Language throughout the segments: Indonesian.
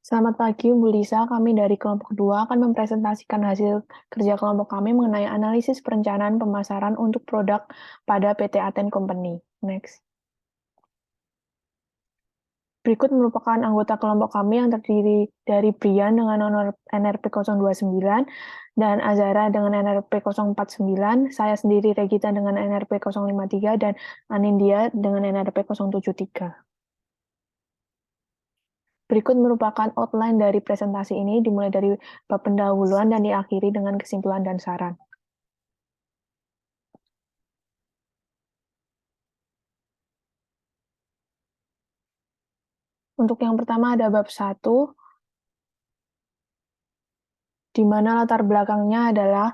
Selamat pagi, Bu Lisa. Kami dari kelompok 2 akan mempresentasikan hasil kerja kelompok kami mengenai analisis perencanaan pemasaran untuk produk pada PT Aten Company. Next. Berikut merupakan anggota kelompok kami yang terdiri dari Brian dengan nomor NRP 029 dan Azara dengan NRP 049, saya sendiri Regita dengan NRP 053 dan Anindya dengan NRP 073. Berikut merupakan outline dari presentasi ini, dimulai dari bab pendahuluan dan diakhiri dengan kesimpulan dan saran. Untuk yang pertama ada bab 1, di mana latar belakangnya adalah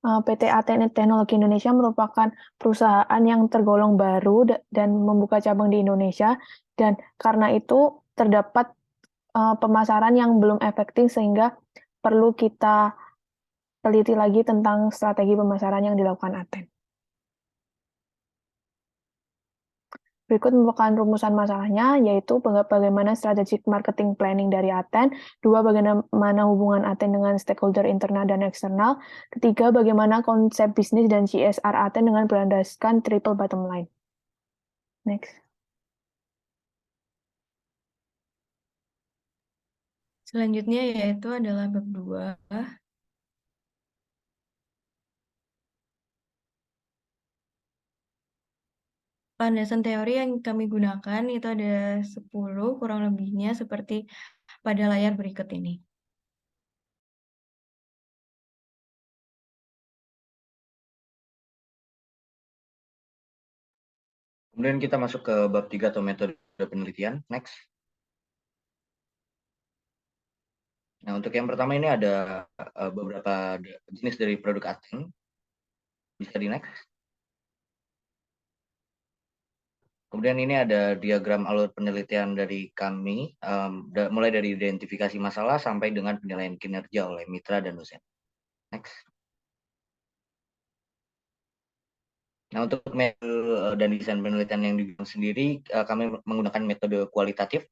PT Aten Teknologi Indonesia merupakan perusahaan yang tergolong baru dan membuka cabang di Indonesia, dan karena itu terdapat pemasaran yang belum efektif sehingga perlu kita teliti lagi tentang strategi pemasaran yang dilakukan Aten. Berikut merupakan rumusan masalahnya, yaitu bagaimana strategic marketing planning dari Aten, 2, bagaimana hubungan Aten dengan stakeholder internal dan eksternal, ketiga, bagaimana konsep bisnis dan CSR Aten dengan berlandaskan triple bottom line. Next. Selanjutnya yaitu adalah bab 2. Landasan teori yang kami gunakan itu ada 10 kurang lebihnya seperti pada layar berikut ini. Kemudian kita masuk ke bab 3 atau metode penelitian. Next. Nah, untuk yang pertama ini ada beberapa jenis dari produk Aten. Bisa di next. Kemudian ini ada diagram alur penelitian dari kami, mulai dari identifikasi masalah sampai dengan penilaian kinerja oleh mitra dan dosen. Next. Nah, untuk metode dan desain penelitian yang digunakan sendiri, kami menggunakan metode kualitatif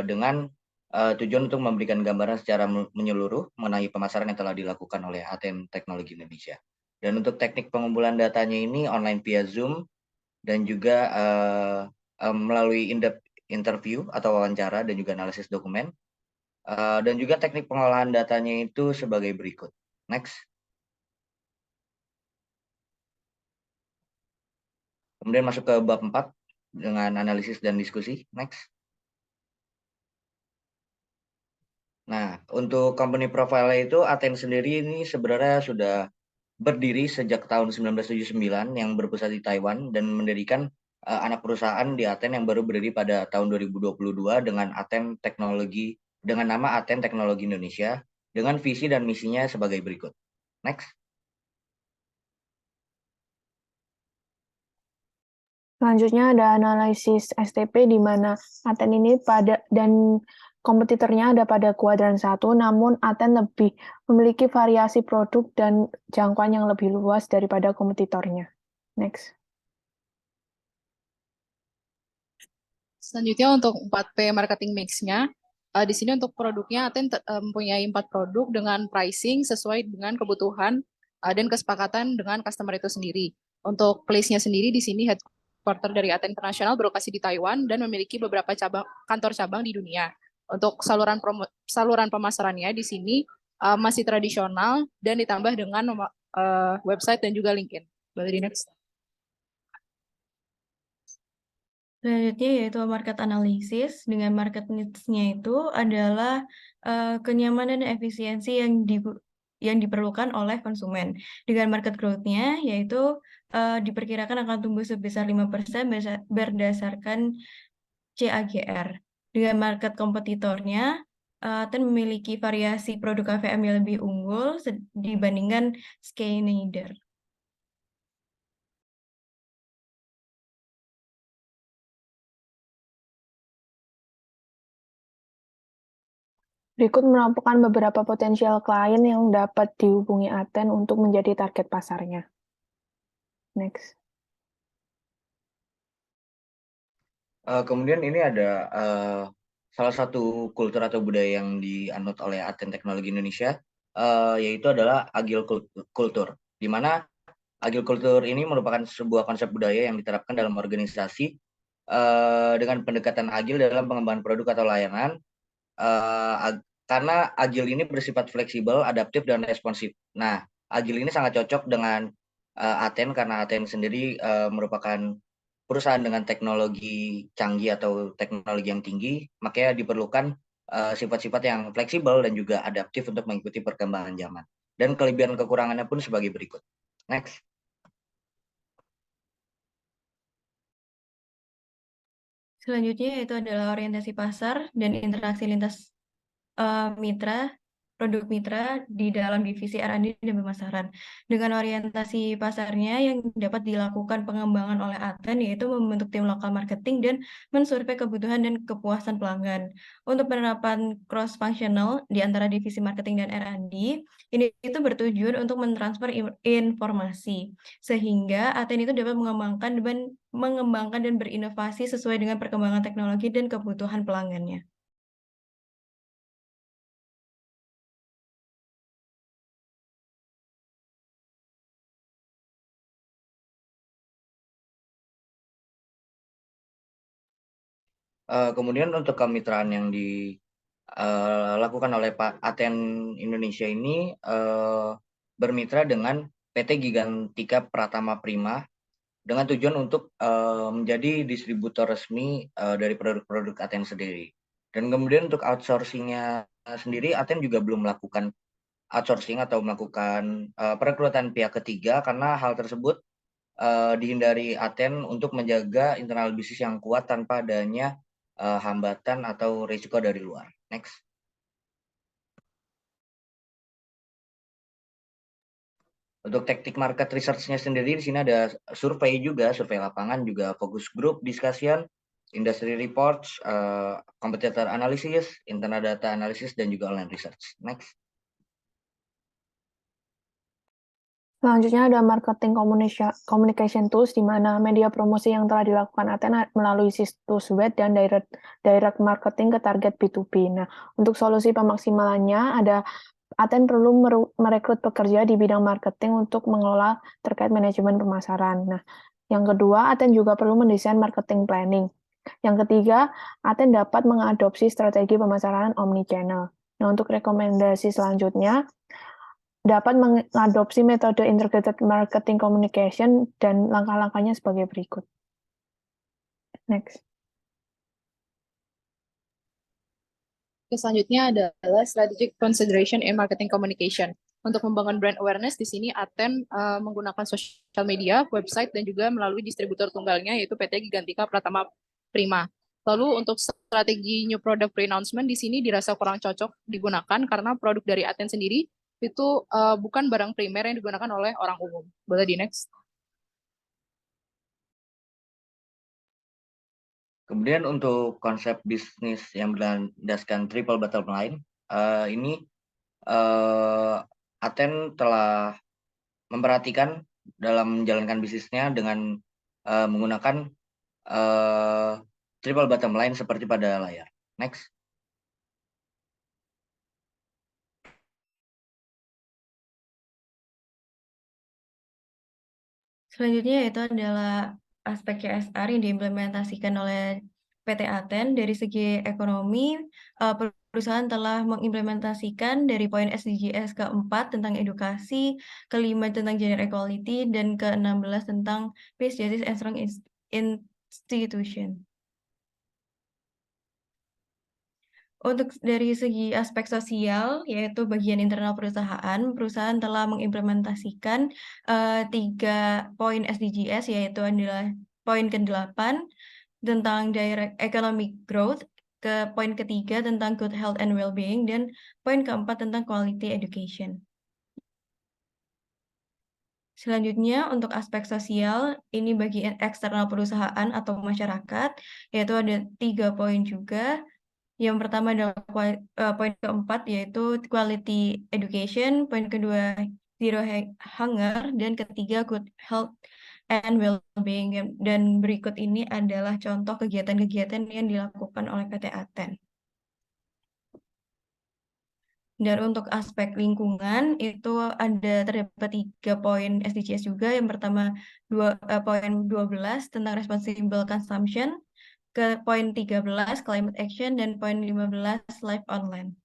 dengan tujuan untuk memberikan gambaran secara menyeluruh mengenai pemasaran yang telah dilakukan oleh Aten Teknologi Indonesia. Dan untuk teknik pengumpulan datanya ini online via Zoom dan juga melalui in-depth interview atau wawancara dan juga analisis dokumen. Dan juga teknik pengolahan datanya itu sebagai berikut. Next. Kemudian masuk ke bab 4 dengan analisis dan diskusi. Next. Nah, untuk company profile itu Aten sendiri ini sebenarnya sudah berdiri sejak tahun 1979 yang berpusat di Taiwan dan mendirikan anak perusahaan di Aten yang baru berdiri pada tahun 2022 dengan nama Aten Teknologi Indonesia dengan visi dan misinya sebagai berikut. Next. Selanjutnya ada analisis STP, di mana Aten ini dan kompetitornya ada pada kuadran 1, namun Aten lebih memiliki variasi produk dan jangkauan yang lebih luas daripada kompetitornya. Next. Selanjutnya untuk 4P marketing mix-nya, di sini untuk produknya Aten mempunyai 4 produk dengan pricing sesuai dengan kebutuhan dan kesepakatan dengan customer itu sendiri. Untuk place-nya sendiri di sini headquarter dari Aten International berlokasi di Taiwan dan memiliki beberapa kantor cabang di dunia. Untuk saluran pemasarannya di sini masih tradisional dan ditambah dengan website dan juga LinkedIn. Boleh di next. Selanjutnya yaitu market analysis. Dengan market needs-nya itu adalah kenyamanan dan efisiensi yang diperlukan oleh konsumen. Dengan market growth-nya yaitu diperkirakan akan tumbuh sebesar 5% berdasarkan CAGR. Dengan market kompetitornya, Ten memiliki variasi produk AVM yang lebih unggul dibandingkan Schneider. Berikut merupakan beberapa potensial klien yang dapat dihubungi Aten untuk menjadi target pasarnya. Next. Kemudian ini ada salah satu kultur atau budaya yang dianut oleh Aten Teknologi Indonesia, yaitu adalah agile culture, di mana agile culture ini merupakan sebuah konsep budaya yang diterapkan dalam organisasi dengan pendekatan agile dalam pengembangan produk atau layanan, karena agile ini bersifat fleksibel, adaptif, dan responsif. Nah, agile ini sangat cocok dengan Aten karena Aten sendiri merupakan perusahaan dengan teknologi canggih atau teknologi yang tinggi, makanya diperlukan sifat-sifat yang fleksibel dan juga adaptif untuk mengikuti perkembangan zaman. Dan kelebihan kekurangannya pun sebagai berikut. Next. Selanjutnya yaitu adalah orientasi pasar dan interaksi lintas mitra, produk mitra di dalam divisi R&D dan pemasaran. Dengan orientasi pasarnya yang dapat dilakukan pengembangan oleh Aten, yaitu membentuk tim lokal marketing dan mensurvei kebutuhan dan kepuasan pelanggan. Untuk penerapan cross-functional di antara divisi marketing dan R&D, ini itu bertujuan untuk mentransfer informasi, sehingga Aten itu dapat mengembangkan dan berinovasi sesuai dengan perkembangan teknologi dan kebutuhan pelanggannya. Kemudian untuk kemitraan yang dilakukan oleh Pak Aten Indonesia ini bermitra dengan PT Gigantika Pratama Prima dengan tujuan untuk menjadi distributor resmi dari produk-produk Aten sendiri. Dan kemudian untuk outsourcing-nya sendiri, Aten juga belum melakukan outsourcing atau melakukan perekrutan pihak ketiga karena hal tersebut dihindari Aten untuk menjaga internal bisnis yang kuat tanpa adanya hambatan atau risiko dari luar. Next. Untuk teknik market research-nya sendiri di sini ada survei juga, survei lapangan juga, focus group discussion, industry reports, competitor analysis, internal data analysis, dan juga online research. Next. Selanjutnya ada marketing communication tools, di mana media promosi yang telah dilakukan Aten melalui situs web dan direct marketing ke target B2B. Nah, untuk solusi pemaksimalannya ada Aten perlu merekrut pekerja di bidang marketing untuk mengelola terkait manajemen pemasaran. Nah, yang kedua, Aten juga perlu mendesain marketing planning. Yang ketiga, Aten dapat mengadopsi strategi pemasaran omnichannel. Nah, untuk rekomendasi selanjutnya, dapat mengadopsi metode integrated marketing communication dan langkah-langkahnya sebagai berikut. Next. Selanjutnya adalah strategic consideration in marketing communication. Untuk membangun brand awareness, di sini Aten menggunakan sosial media, website, dan juga melalui distributor tunggalnya, yaitu PT Gigantika Pratama Prima. Lalu untuk strategi new product pre-announcement, di sini dirasa kurang cocok digunakan karena produk dari Aten sendiri itu bukan barang primer yang digunakan oleh orang umum. Boleh di next. Kemudian untuk konsep bisnis yang berlandaskan triple bottom line, ini Aten telah memperhatikan dalam menjalankan bisnisnya dengan menggunakan triple bottom line seperti pada layar. Next. Selanjutnya itu adalah aspek CSR yang diimplementasikan oleh PT Aten. Dari segi ekonomi, perusahaan telah mengimplementasikan dari poin SDGs ke-4 tentang edukasi, ke-5 tentang gender equality, dan ke-16 tentang peace, justice, and strong institution. Untuk dari segi aspek sosial, yaitu bagian internal perusahaan telah mengimplementasikan 3 poin SDGs, yaitu adalah poin ke-8 tentang direct economic growth, ke poin ke-3 tentang good health and well-being, dan poin ke-4 tentang quality education. Selanjutnya, untuk aspek sosial, ini bagi eksternal perusahaan atau masyarakat, yaitu ada 3 poin juga. Yang pertama adalah poin ke-4, yaitu quality education, poin kedua zero hunger, dan ketiga good health and well-being. Dan berikut ini adalah contoh kegiatan-kegiatan yang dilakukan oleh PT Aten. Dan untuk aspek lingkungan itu terdapat 3 poin SDGs juga. Yang pertama poin 12 tentang responsible consumption, ke poin 13 climate action, dan poin 15 life online.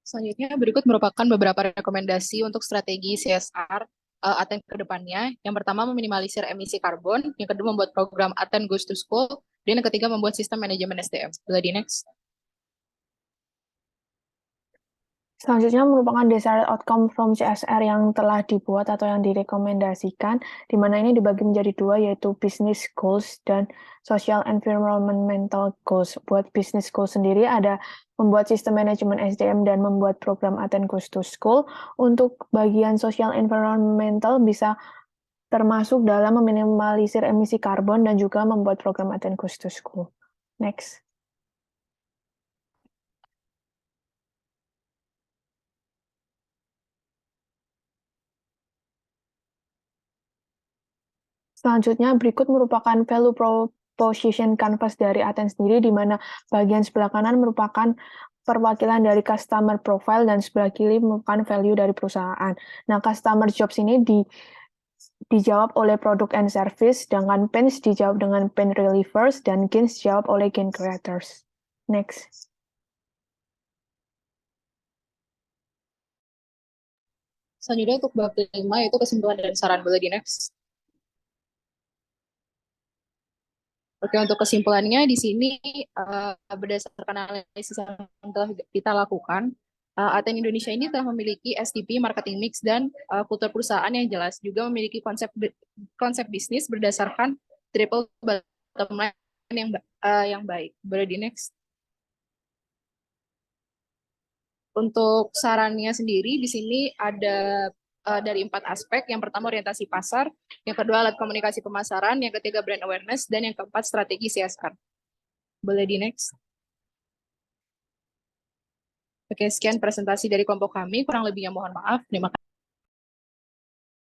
Selanjutnya berikut merupakan beberapa rekomendasi untuk strategi CSR Aten ke depannya. Yang pertama meminimalisir emisi karbon, yang kedua membuat program Aten Goes to School, dan yang ketiga membuat sistem manajemen SDM. Boleh di next. Selanjutnya merupakan desired outcome from CSR yang telah dibuat atau yang direkomendasikan, di mana ini dibagi menjadi dua, yaitu business goals dan social environmental goals. Buat business goals sendiri ada membuat sistem manajemen SDM dan membuat program Aten Goes to School. Untuk bagian social environmental bisa termasuk dalam meminimalisir emisi karbon dan juga membuat program Aten Goes to School. Next. Selanjutnya, berikut merupakan value proposition canvas dari Aten sendiri, di mana bagian sebelah kanan merupakan perwakilan dari customer profile dan sebelah kiri merupakan value dari perusahaan. Nah, customer jobs ini dijawab oleh product and service, sedangkan pains dijawab dengan pain relievers, dan gains dijawab oleh gain creators. Next. Selanjutnya untuk bab 5 yaitu kesimpulan dan saran. Boleh di next. Oke, untuk kesimpulannya di sini berdasarkan analisis yang telah kita lakukan, Aten Indonesia ini telah memiliki STP, marketing mix, dan kultur perusahaan yang jelas, juga memiliki konsep bisnis berdasarkan triple bottom line yang baik. Boleh di next. Untuk sarannya sendiri di sini ada dari 4 aspek. Yang pertama orientasi pasar, yang kedua alat komunikasi pemasaran, yang ketiga brand awareness, dan yang keempat strategi CSR. Boleh di next. Oke, sekian presentasi dari kelompok kami. Kurang lebihnya mohon maaf. Terima kasih.